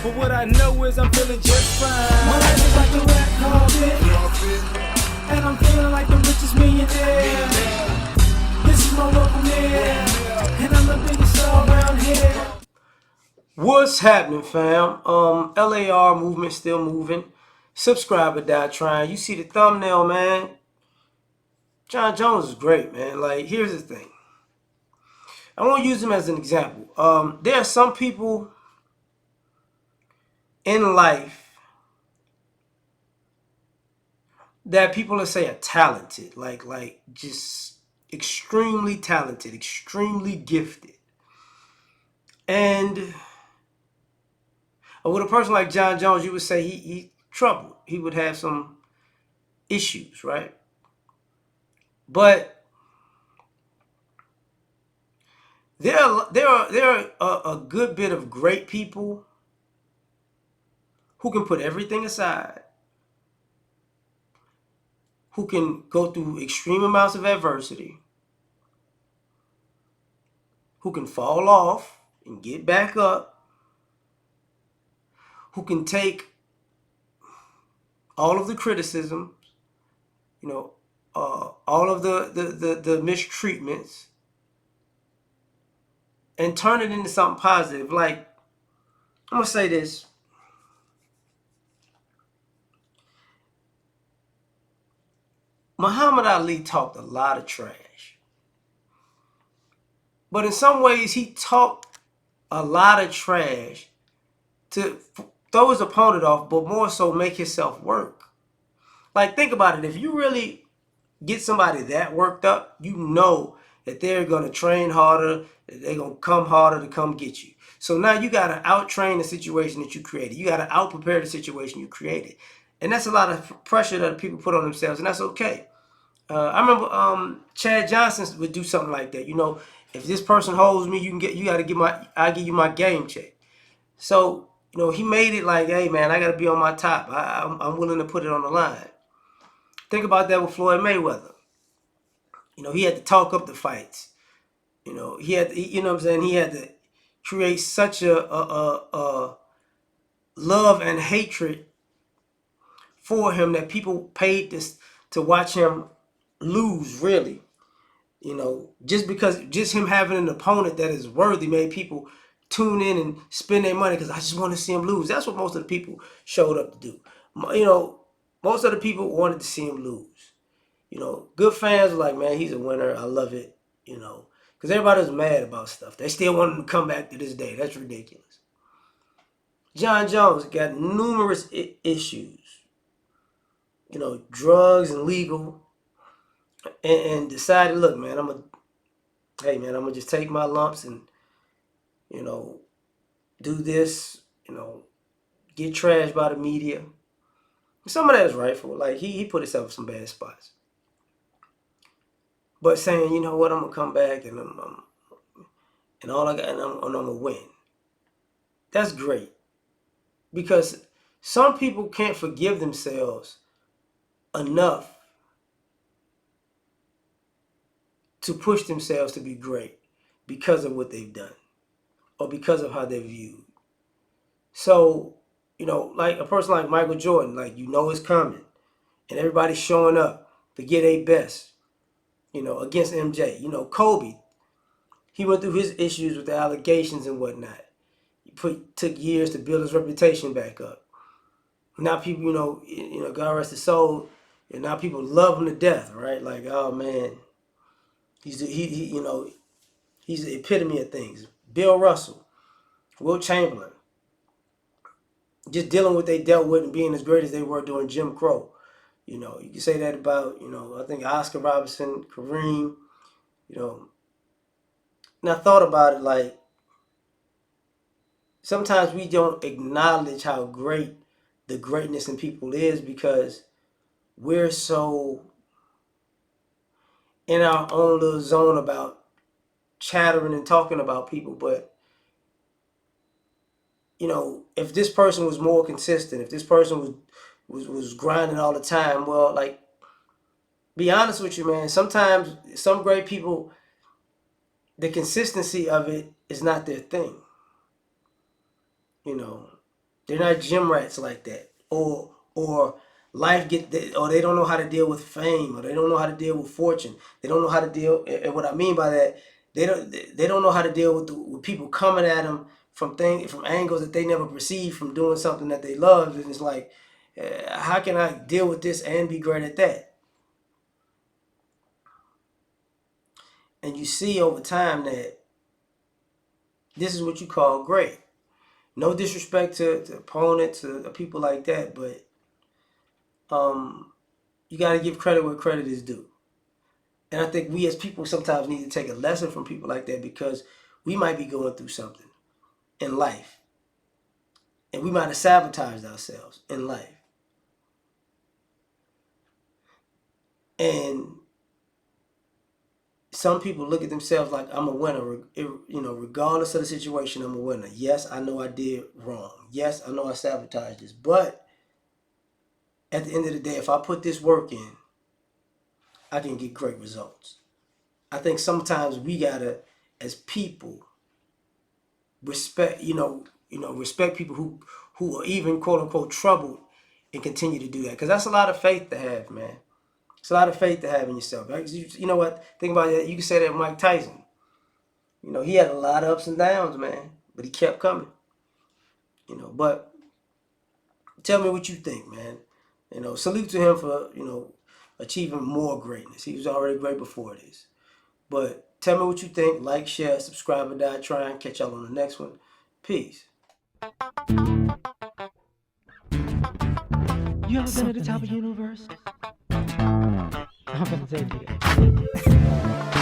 But what I know is I'm feeling just fine. My life is like a red carpet, and I'm feeling like the richest millionaire. This is my local mayor, and I'm the biggest star around here. What's happening, fam? L.A.R. movement still moving. Subscribe or die trying. You see the thumbnail, man. John Jones is great, man. Like, here's the thing. I want to use him as an example. There are some people in life that people will say are talented, like just extremely talented, extremely gifted. And with a person like John Jones, you would say he troubled. He would have some issues, right? But there are a good bit of great people who can put everything aside, who can go through extreme amounts of adversity, who can fall off and get back up, who can take all of the criticism, all of the mistreatments, and turn it into something positive. Like, I'm going to say this. Muhammad Ali talked a lot of trash. But in some ways, he talked a lot of trash to throw his opponent off, but more so make himself work. Like, think about it. If you really get somebody that worked up, you know that they're going to train harder, that they're going to come harder to come get you. So now you got to out-train the situation that you created. You got to out-prepare the situation you created. And that's a lot of pressure that people put on themselves, and that's okay. I remember Chad Johnson would do something like that. If this person holds me, I'll give you my game check. So, he made it like, hey man, I got to be on my top. I'm willing to put it on the line. Think about that with Floyd Mayweather. He had to talk up the fights. He had to, what I'm saying? He had to create such a love and hatred for him that people paid this to watch him lose, really. Just him having an opponent that is worthy made people tune in and spend their money because I just want to see him lose. That's what most of the people showed up to do. Most of the people wanted to see him lose. Good fans were like, man, he's a winner. I love it. Because everybody was mad about stuff. They still want him to come back to this day. That's ridiculous. John Jones got numerous issues. Drugs and legal. And decided, look, man, I'm gonna just take my lumps and, do this, get trashed by the media. Some of that is rightful. Like, he put himself in some bad spots. But saying, you know what, I'm gonna come back and and all I got, and I'm gonna win. That's great, because some people can't forgive themselves enough to push themselves to be great because of what they've done or because of how they're viewed. So, like a person like Michael Jordan, like, it's coming, and everybody's showing up to get their best, against MJ. Kobe, he went through his issues with the allegations and whatnot. Took years to build his reputation back up. Now people, God rest his soul, and now people love him to death, right? Like, oh man, he's the epitome of things. Bill Russell, Will Chamberlain, just dealing with what they dealt with and being as great as they were during Jim Crow. You can say that about, I think Oscar Robertson, Kareem, And I thought about it, like, sometimes we don't acknowledge how great the greatness in people is because we're so in our own little zone about chattering and talking about people. But, if this person was more consistent, if this person was grinding all the time, well, like, be honest with you, man, sometimes some great people, the consistency of it is not their thing. They're not gym rats like that, or life or they don't know how to deal with fame, or they don't know how to deal with fortune. They don't know how to deal. And what I mean by that, they don't know how to deal with people coming at them from angles that they never perceived from doing something that they love. And it's like, how can I deal with this and be great at that? And you see over time that this is what you call great. No disrespect to opponents or people like that, but um, you got to give credit where credit is due. And I think we as people sometimes need to take a lesson from people like that, because we might be going through something in life, and we might have sabotaged ourselves in life. And some people look at themselves like, I'm a winner, regardless of the situation. I'm a winner. Yes, I know I did wrong. Yes, I know I sabotaged this, but at the end of the day, if I put this work in, I can get great results. I think sometimes we gotta, as people, respect, respect people who are even quote unquote troubled, and continue to do that, because that's a lot of faith to have, man. It's a lot of faith to have in yourself. Right? You know what? Think about it. You can say that Mike Tyson. He had a lot of ups and downs, man, but he kept coming. But tell me what you think, man. Salute to him for achieving more greatness. He was already great before this. But tell me what you think. Like, share, subscribe, or die trying. Catch y'all on the next one. Peace. You ever been to the top of the universe? I'm gonna take you.